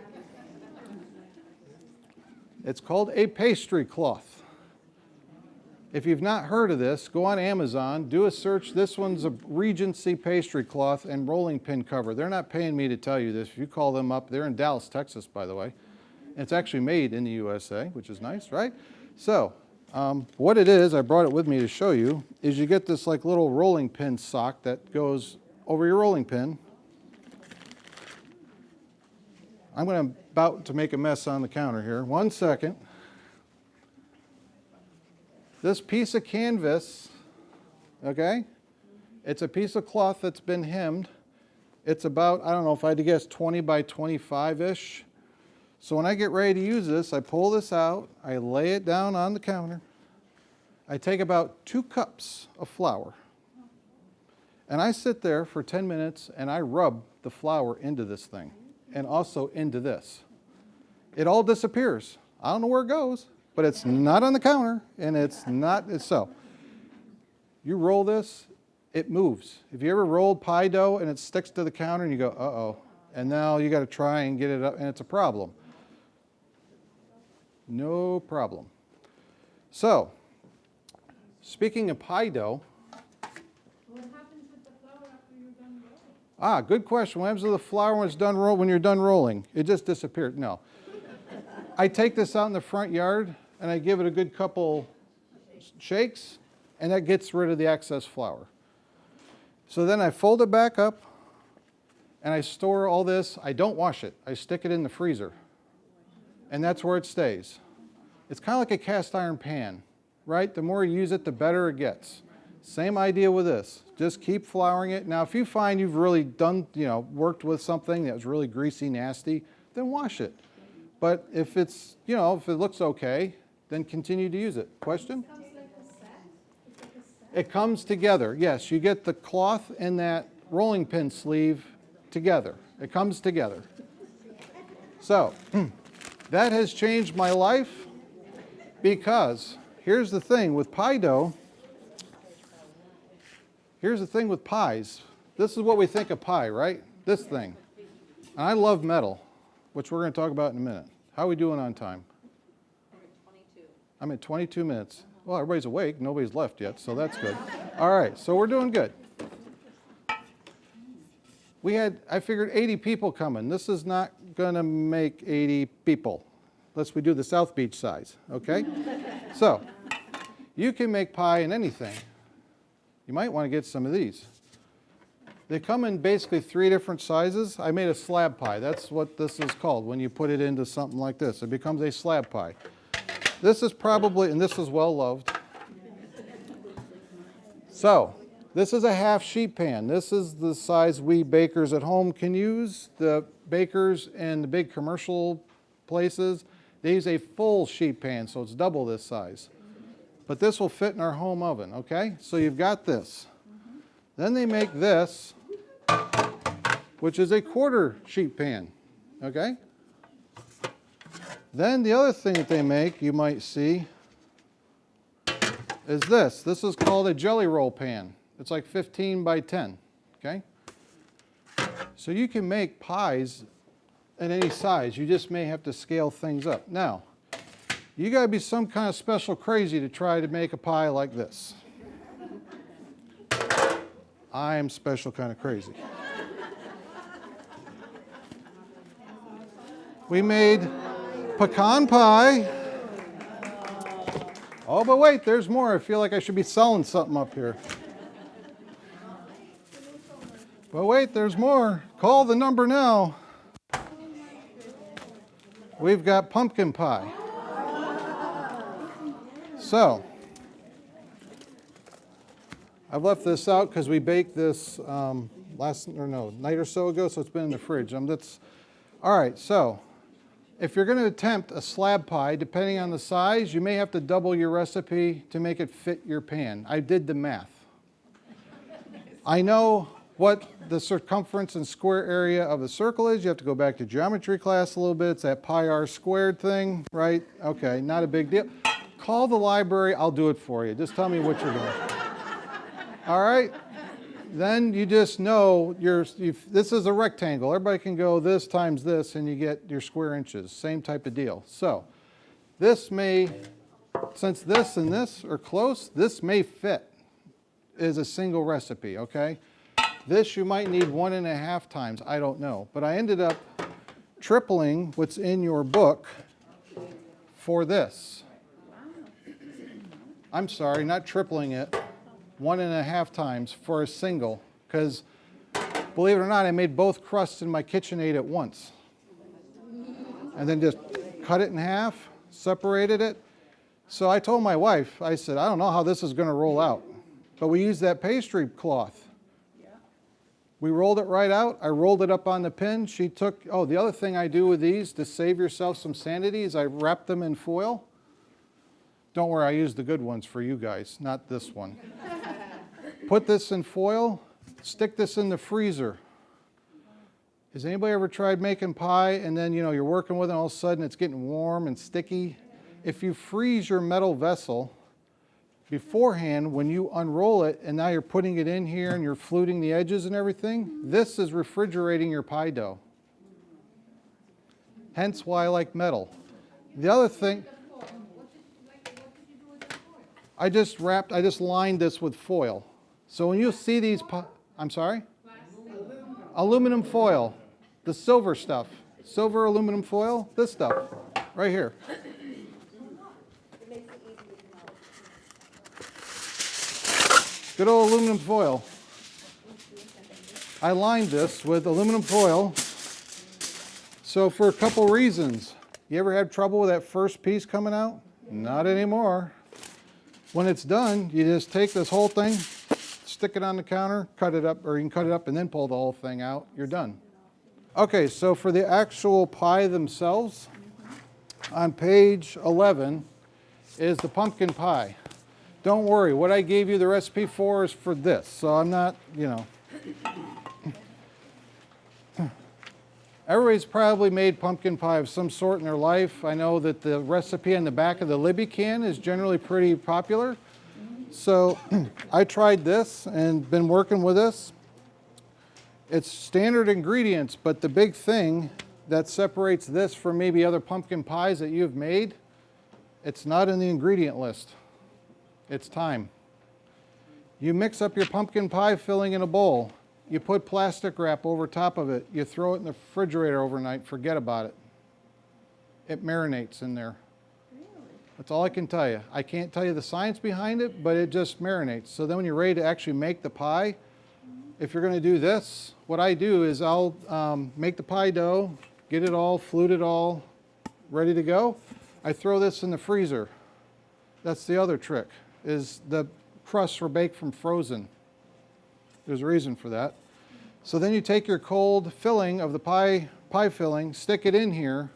It's called a pastry cloth. If you've not heard of this, go on Amazon, do a search. This one's a Regency pastry cloth and rolling pin cover. They're not paying me to tell you this. If you call them up, they're in Dallas, Texas, by the way. It's actually made in the USA, which is nice, right? So what it is, I brought it with me to show you, is you get this like little rolling pin sock that goes over your rolling pin. I'm about to make a mess on the counter here. 1 second. This piece of canvas, okay, it's a piece of cloth that's been hemmed. It's about, I don't know if I had to guess, 20 by 25-ish. So when I get ready to use this, I pull this out, I lay it down on the counter. I take about 2 cups of flour. And I sit there for 10 minutes and I rub the flour into this thing and also into this. It all disappears. I don't know where it goes, but it's not on the counter and it's not, so. You roll this, it moves. If you ever rolled pie dough and it sticks to the counter and you go, uh-oh, and now you got to try and get it up and it's a problem. No problem. So, speaking of pie dough. What happens with the flour after you're done rolling? Ah, good question. What happens to the flour when you're done rolling? It just disappeared. No. I take this out in the front yard and I give it a good couple shakes and that gets rid of the excess flour. So then I fold it back up and I store all this. I don't wash it. I stick it in the freezer, and that's where it stays. It's kind of like a cast iron pan, right? The more you use it, the better it gets. Same idea with this. Just keep flouring it. Now, if you find you've really done, worked with something that was really greasy, nasty, then wash it. But if it's, if it looks okay, then continue to use it. Question? It comes together. Yes, you get the cloth and that rolling pin sleeve together. It comes together. So, that has changed my life because here's the thing with pie dough. Here's the thing with pies. This is what we think of pie, right? This thing. And I love metal, which we're going to talk about in a minute. How are we doing on time? I'm at 22 minutes. Well, everybody's awake. Nobody's left yet, so that's good. All right, so we're doing good. I figured 80 people coming. This is not going to make 80 people, unless we do the South Beach size, okay? So, you can make pie in anything. You might want to get some of these. They come in basically 3 different sizes. I made a slab pie. That's what this is called when you put it into something like this. It becomes a slab pie. This is probably, and this is well loved. So, this is a half sheet pan. This is the size we bakers at home can use. The bakers and the big commercial places, they use a full sheet pan, so it's double this size. But this will fit in our home oven, okay? So you've got this. Then they make this, which is a quarter sheet pan, okay? Then the other thing that they make, you might see, is this. This is called a jelly roll pan. It's like 15 by 10, okay? So you can make pies at any size. You just may have to scale things up. Now, you got to be some kind of special crazy to try to make a pie like this. I am special kind of crazy. We made pecan pie. Oh, but wait, there's more. I feel like I should be selling something up here. But wait, there's more. Call the number now. We've got pumpkin pie. So, I've left this out because we baked this night or so ago, so it's been in the fridge. All right, so if you're going to attempt a slab pie, depending on the size, you may have to double your recipe to make it fit your pan. I did the math. I know what the circumference and square area of a circle is. You have to go back to geometry class a little bit. It's that pi r squared thing, right? Okay, not a big deal. Call the library, I'll do it for you. Just tell me what you're doing. All right? Then you just know this is a rectangle. Everybody can go this times this and you get your square inches. Same type of deal. So this may, since this and this are close, this may fit as a single recipe, okay? This you might need 1.5 times, I don't know. But I ended up tripling what's in your book for this. I'm sorry, not tripling it, 1.5 times for a single, because believe it or not, I made both crusts in my KitchenAid at once. And then just cut it in half, separated it. So I told my wife, I said, I don't know how this is going to roll out. But we used that pastry cloth. We rolled it right out. I rolled it up on the pin. She took, the other thing I do with these to save yourself some sanity is I wrap them in foil. Don't worry, I use the good ones for you guys, not this one. Put this in foil, stick this in the freezer. Has anybody ever tried making pie and then, you're working with it and all of a sudden it's getting warm and sticky? If you freeze your metal vessel beforehand, when you unroll it and now you're putting it in here and you're fluting the edges and everything, this is refrigerating your pie dough. Hence why I like metal. The other thing, I just lined this with foil. So when you see these, I'm sorry? Aluminum foil, the silver stuff. Silver aluminum foil, this stuff, right here. Good old aluminum foil. I lined this with aluminum foil. So for a couple reasons. You ever had trouble with that first piece coming out? Not anymore. When it's done, you just take this whole thing, stick it on the counter, cut it up, or you can cut it up and then pull the whole thing out. You're done. Okay, so for the actual pie themselves, on page 11 is the pumpkin pie. Don't worry, what I gave you the recipe for is for this, so I'm not, you know. Everybody's probably made pumpkin pie of some sort in their life. I know that the recipe on the back of the Libby can is generally pretty popular. So I tried this and been working with this. It's standard ingredients, but the big thing that separates this from maybe other pumpkin pies that you've made, it's not in the ingredient list. It's time. You mix up your pumpkin pie filling in a bowl. You put plastic wrap over top of it. You throw it in the refrigerator overnight. Forget about it. It marinates in there. That's all I can tell you. I can't tell you the science behind it, but it just marinates. So then when you're ready to actually make the pie, if you're going to do this, what I do is I'll make the pie dough, get it all, flute it all, ready to go. I throw this in the freezer. That's the other trick, is the crusts were baked from frozen. There's a reason for that. So then you take your cold filling of the pie filling, stick it in here.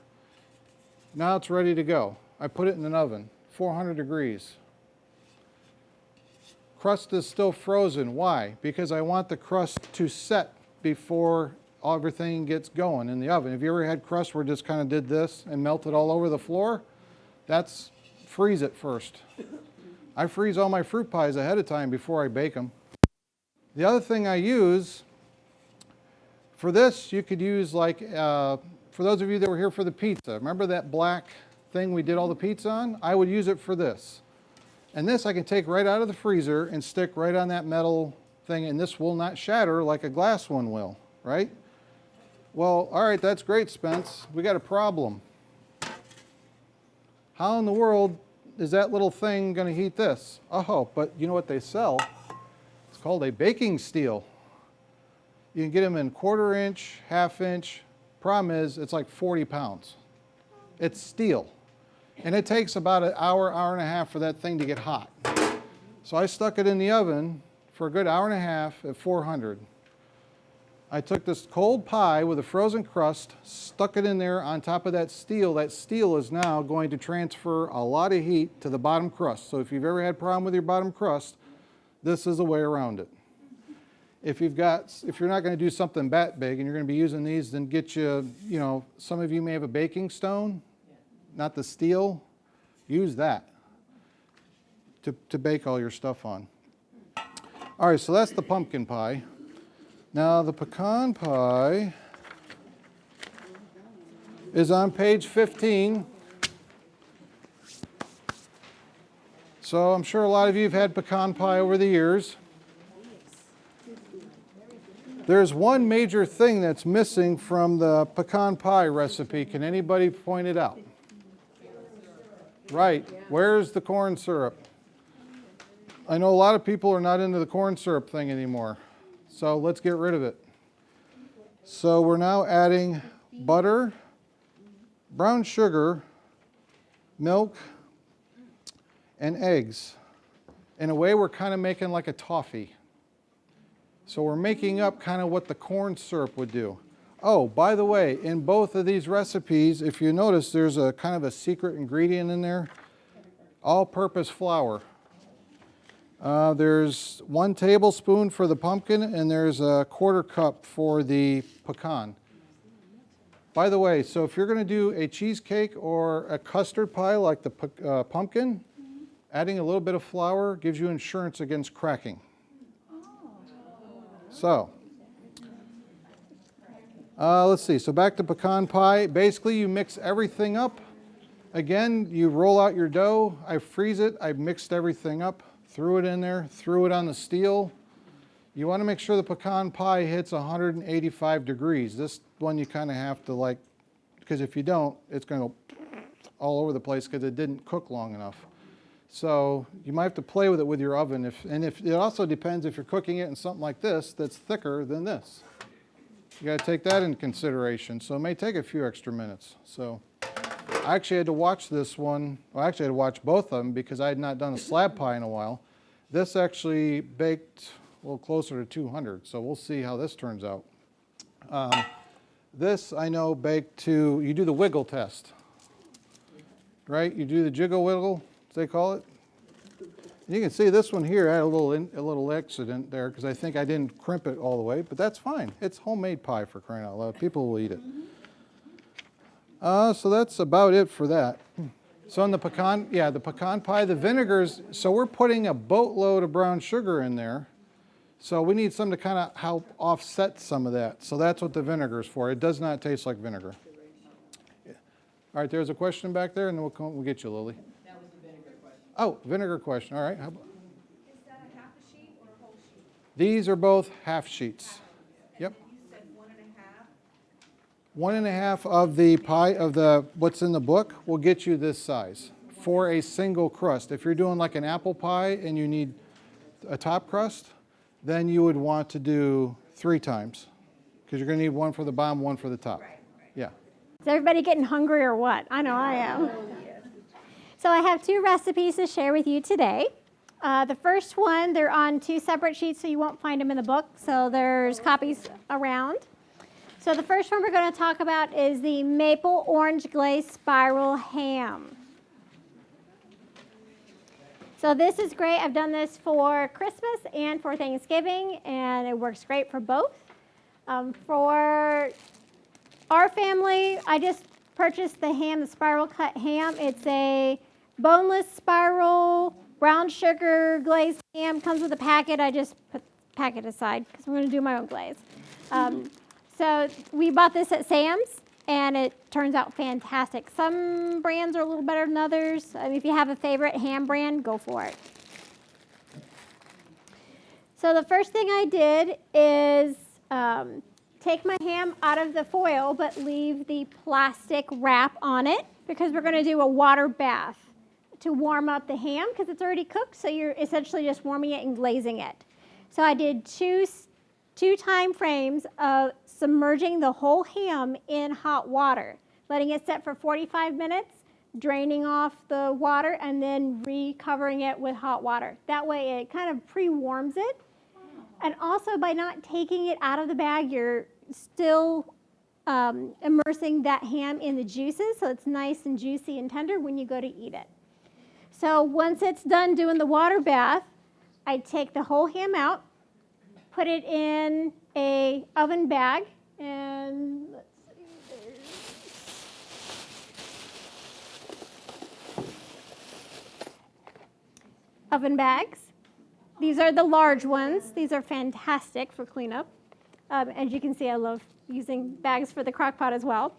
Now it's ready to go. I put it in an oven, 400 degrees. Crust is still frozen. Why? Because I want the crust to set before everything gets going in the oven. Have you ever had crust where it just kind of did this and melted all over the floor? That's freeze it first. I freeze all my fruit pies ahead of time before I bake them. The other thing I use, for this you could use like, for those of you that were here for the pizza, remember that black thing we did all the pizza on? I would use it for this. And this I can take right out of the freezer and stick right on that metal thing, and this will not shatter like a glass one will, right? Well, all right, that's great, Spence. We got a problem. How in the world is that little thing going to heat this? Oh, but you know what they sell? It's called a baking steel. You can get them in 1/4 inch, 1/2 inch. Problem is, it's like 40 pounds. It's steel. And it takes about an hour, hour and a half for that thing to get hot. So I stuck it in the oven for a good hour and a half at 400. I took this cold pie with a frozen crust, stuck it in there on top of that steel. That steel is now going to transfer a lot of heat to the bottom crust. So if you've ever had a problem with your bottom crust, this is a way around it. If you're not going to do something that big and you're going to be using these, then get you, some of you may have a baking stone, not the steel. Use that to bake all your stuff on. All right, so that's the pumpkin pie. Now the pecan pie is on page 15. So I'm sure a lot of you have had pecan pie over the years. There's one major thing that's missing from the pecan pie recipe. Can anybody point it out? Right. Where's the corn syrup? I know a lot of people are not into the corn syrup thing anymore. So let's get rid of it. So we're now adding butter, brown sugar, milk, and eggs. In a way, we're kind of making like a toffee. So we're making up kind of what the corn syrup would do. Oh, by the way, in both of these recipes, if you notice, there's a kind of a secret ingredient in there. All-purpose flour. There's 1 tablespoon for the pumpkin, and there's a 1/4 cup for the pecan. By the way, so if you're going to do a cheesecake or a custard pie like the pumpkin, adding a little bit of flour gives you insurance against cracking. So, let's see. So back to pecan pie. Basically, you mix everything up. Again, you roll out your dough. I freeze it. I mixed everything up. Threw it in there, threw it on the steel. You want to make sure the pecan pie hits 185 degrees. This one you kind of have to because if you don't, it's going to go all over the place because it didn't cook long enough. So you might have to play with it with your oven. And it also depends if you're cooking it in something like this that's thicker than this. You got to take that into consideration. So it may take a few extra minutes. So I actually had to watch this one. Well, I actually had to watch both of them because I had not done a slab pie in a while. This actually baked a little closer to 200. So we'll see how this turns out. This I know baked to, you do the wiggle test, right? You do the jiggle wiggle, as they call it. And you can see this one here, I had a little accident there because I think I didn't crimp it all the way, but that's fine. It's homemade pie, for crying out loud. People will eat it. So that's about it for that. So in the pecan pie, the vinegars, so we're putting a boatload of brown sugar in there. So we need something to kind of help offset some of that. So that's what the vinegar is for. It does not taste like vinegar. Yeah. All right, there's a question back there, and then we'll get you, Lily. That was the vinegar question. Oh, vinegar question. All right. Is that a half a sheet or a whole sheet? These are both half sheets. Yep. You said 1.5? 1.5 of the pie of the what's in the book will get you this size for a single crust. If you're doing like an apple pie and you need a top crust, then you would want to do 3 times because you're going to need one for the bottom, one for the top. Yeah. Is everybody getting hungry or what? I know I am. So I have 2 recipes to share with you today. The first one, they're on 2 separate sheets, so you won't find them in the book. So there's copies around. So the first one we're going to talk about is the maple orange glaze spiral ham. So this is great. I've done this for Christmas and for Thanksgiving, and it works great for both. For our family, I just purchased the ham, the spiral cut ham. It's a boneless spiral brown sugar glazed ham. Comes with a packet. I just put the packet aside because I'm going to do my own glaze. So we bought this at Sam's, and it turns out fantastic. Some brands are a little better than others. I mean, if you have a favorite ham brand, go for it. So the first thing I did is take my ham out of the foil, but leave the plastic wrap on it because we're going to do a water bath to warm up the ham because it's already cooked. So you're essentially just warming it and glazing it. So I did two time frames of submerging the whole ham in hot water, letting it set for 45 minutes, draining off the water, and then recovering it with hot water. That way it kind of pre-warms it. And also by not taking it out of the bag, you're still immersing that ham in the juices, so it's nice and juicy and tender when you go to eat it. So once it's done doing the water bath, I take the whole ham out, put it in a oven bag, and let's see, oven bags. These are the large ones. These are fantastic for cleanup. As you can see, I love using bags for the crock pot as well.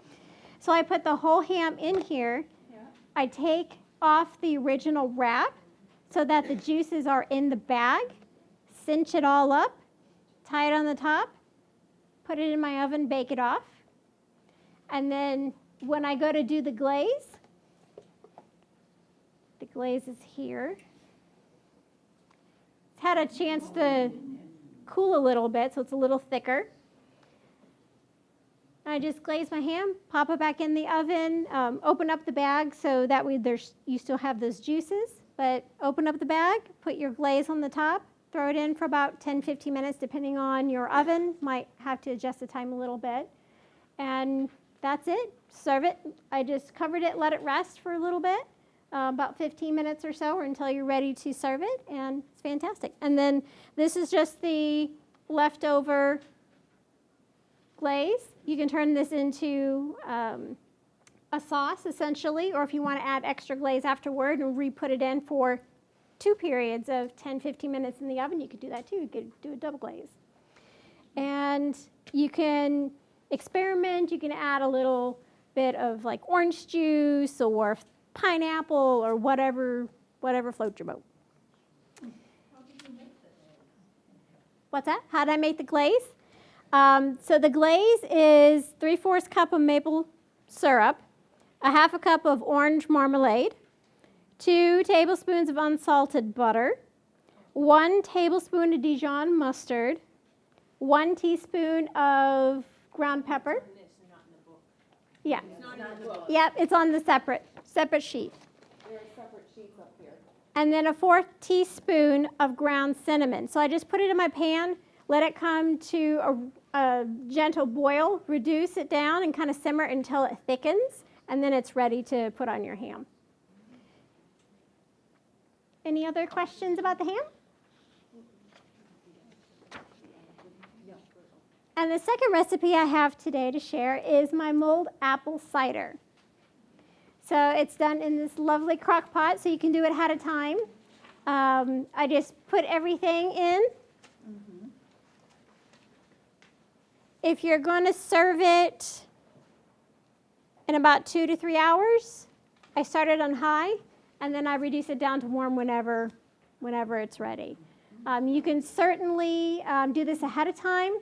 So I put the whole ham in here. Yeah. I take off the original wrap so that the juices are in the bag, cinch it all up, tie it on the top, put it in my oven, bake it off. And then when I go to do the glaze is here. It's had a chance to cool a little bit, so it's a little thicker. I just glaze my ham, pop it back in the oven, open up the bag so that way you still have those juices, but open up the bag, put your glaze on the top, throw it in for about 10-15 minutes depending on your oven. Might have to adjust the time a little bit. And that's it. Serve it. I just covered it, let it rest for a little bit, about 15 minutes or so, or until you're ready to serve it, and it's fantastic. And then this is just the leftover glaze. You can turn this into a sauce, essentially, or if you want to add extra glaze afterward and re-put it in for 2 periods of 10-15 minutes in the oven, you could do that too. You could do a double glaze. And you can experiment. You can add a little bit of like orange juice or pineapple or whatever floats your boat. What's that? How did I make the glaze? So the glaze is 3/4 cup of maple syrup, a 1/2 cup of orange marmalade, 2 tablespoons of unsalted butter, 1 tablespoon of Dijon mustard, 1 teaspoon of ground pepper. Yeah. Yep, it's on the separate sheet. There are separate sheets up here. And then a 4th teaspoon of ground cinnamon. So I just put it in my pan, let it come to a gentle boil, reduce it down, and kind of simmer until it thickens, and then it's ready to put on your ham. Any other questions about the ham? And the second recipe I have today to share is my mulled apple cider. So it's done in this lovely crock pot, so you can do it ahead of time. I just put everything in. If you're going to serve it in about 2 to 3 hours, I start it on high, and then I reduce it down to warm whenever it's ready. You can certainly do this ahead of time,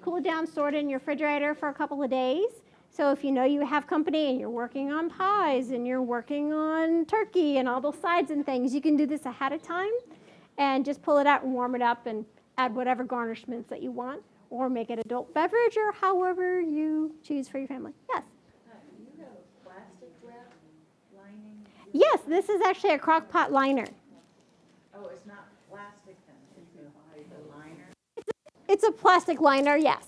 cool it down, store it in your refrigerator for a couple of days. So if you know you have company and you're working on pies and you're working on turkey and all those sides and things, you can do this ahead of time and just pull it out and warm it up and add whatever garnishments that you want, or make it adult beverage, or however you choose for your family. Yes? Do you have a plastic wrap lining? Yes, this is actually a crock pot liner. Oh, it's not plastic then, it's a liner? It's a plastic liner, yes.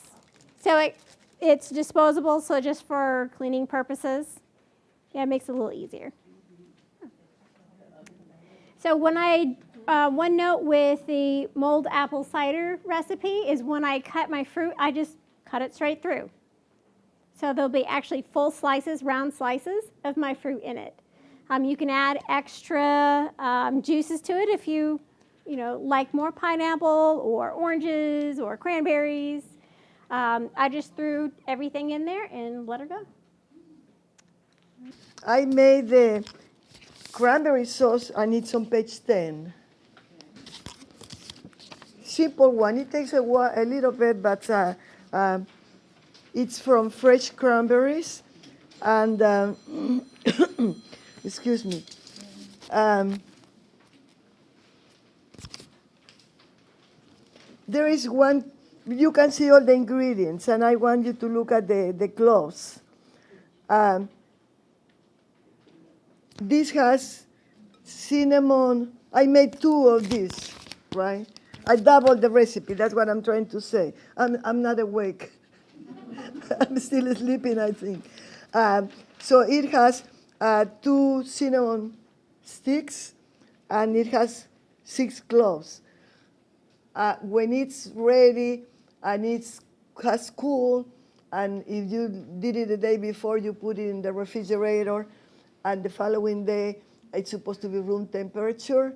So it's disposable, so just for cleaning purposes. Yeah, it makes it a little easier. So one note with the mulled apple cider recipe is when I cut my fruit, I just cut it straight through. So there'll be actually full slices, round slices of my fruit in it. You can add extra juices to it if you like more pineapple or oranges or cranberries. I just threw everything in there and let her go. I made the cranberry sauce, and it's on page 10. Simple one. It takes a little bit, but it's from fresh cranberries. And, excuse me. There is one, you can see all the ingredients, and I want you to look at the cloves. This has cinnamon. I made 2 of these, right? I doubled the recipe. That's what I'm trying to say. I'm not awake. I'm still sleeping, I think. So it has 2 cinnamon sticks, and it has 6 cloves. When it's ready and it has cooled, and if you did it the day before, you put it in the refrigerator, and the following day it's supposed to be room temperature.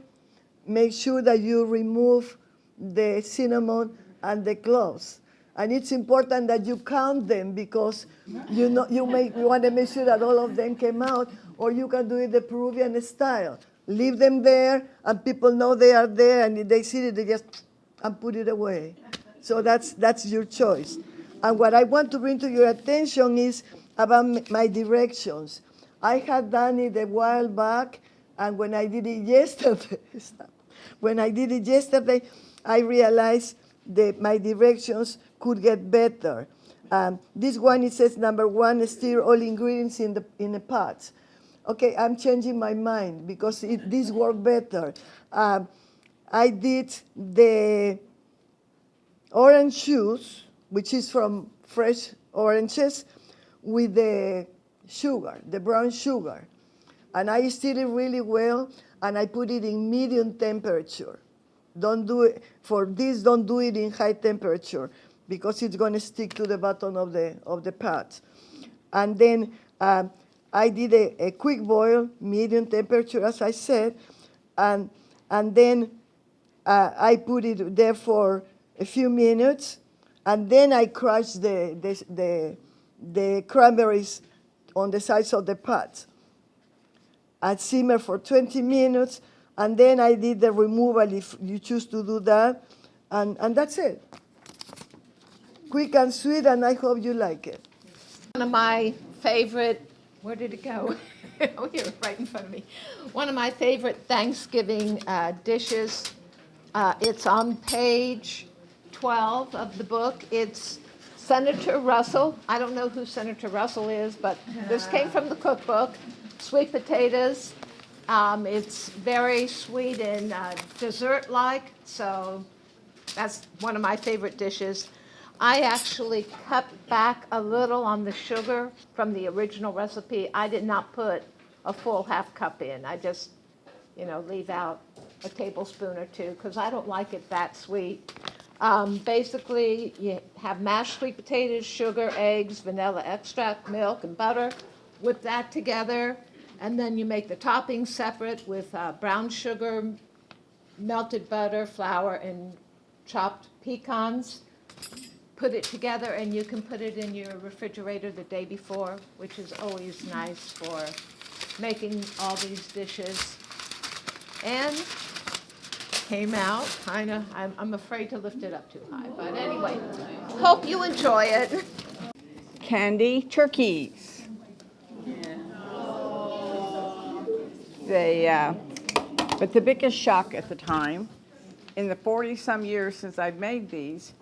Make sure that you remove the cinnamon and the cloves. And it's important that you count them, because you want to make sure that all of them came out, or you can do it the Peruvian style. Leave them there, and people know they are there, and if they see it, they just and put it away. So that's your choice. And what I want to bring to your attention is about my directions. I had done it a while back, and when I did it yesterday, I realized that my directions could get better. This one, it says, number 1, stir all ingredients in the pot. Okay, I'm changing my mind, because this worked better. I did the orange juice, which is from fresh oranges, with the sugar, the brown sugar. And I stir it really well, and I put it in medium temperature. Don't do it in high temperature, because it's going to stick to the bottom of the pot. And then I did a quick boil, medium temperature, as I said, and then I put it there for a few minutes, and then I crushed the cranberries on the sides of the pot. I simmer for 20 minutes, and then I did the removal if you choose to do that, and that's it. Quick and sweet, and I hope you like it. One of my favorite Where did it go? Oh, here, right in front of me. One of my favorite Thanksgiving dishes. It's on page 12 of the book. It's Senator Russell. I don't know who Senator Russell is, but this came from the cookbook. Sweet potatoes. It's very sweet and dessert-like, so that's one of my favorite dishes. I actually cut back a little on the sugar from the original recipe. I did not put a full half cup in. I just, leave out a tablespoon or two because I don't like it that sweet. Basically, you have mashed sweet potatoes, sugar, eggs, vanilla extract, milk, and butter. Whip that together, and then you make the toppings separate with brown sugar, melted butter, flour, and chopped pecans. Put it together, and you can put it in your refrigerator the day before, which is always nice for making all these dishes. And came out kind of, I'm afraid to lift it up too high, but anyway, hope you enjoy it. Candy turkeys. But the biggest shock at the time, in the 40-some years since I've made these,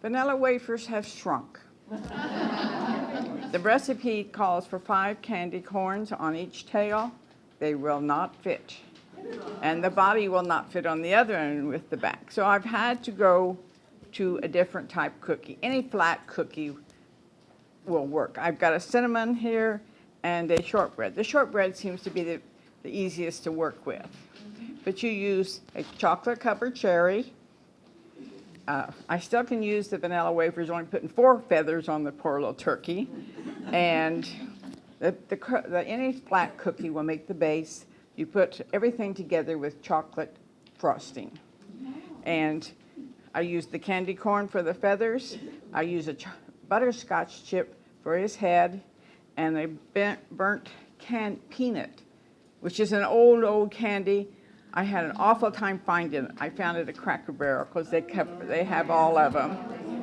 vanilla wafers have shrunk. The recipe calls for 5 candy corns on each tail. They will not fit. And the body will not fit on the other end with the back. So I've had to go to a different type cookie. Any flat cookie will work. I've got a cinnamon here and a shortbread. The shortbread seems to be the easiest to work with. But you use a chocolate covered cherry. I still can use the vanilla wafers, only putting 4 feathers on the poor little turkey. And any flat cookie will make the base. You put everything together with chocolate frosting. And I use the candy corn for the feathers. I use a butterscotch chip for his head, and a burnt canned peanut, which is an old candy. I had an awful time finding it. I found it at Cracker Barrel because they have all of them.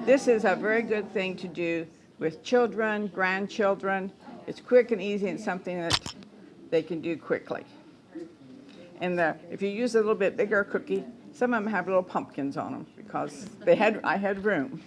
This is a very good thing to do with children, grandchildren. It's quick and easy and something that they can do quickly. And if you use a little bit bigger cookie, some of them have little pumpkins on them because I had room.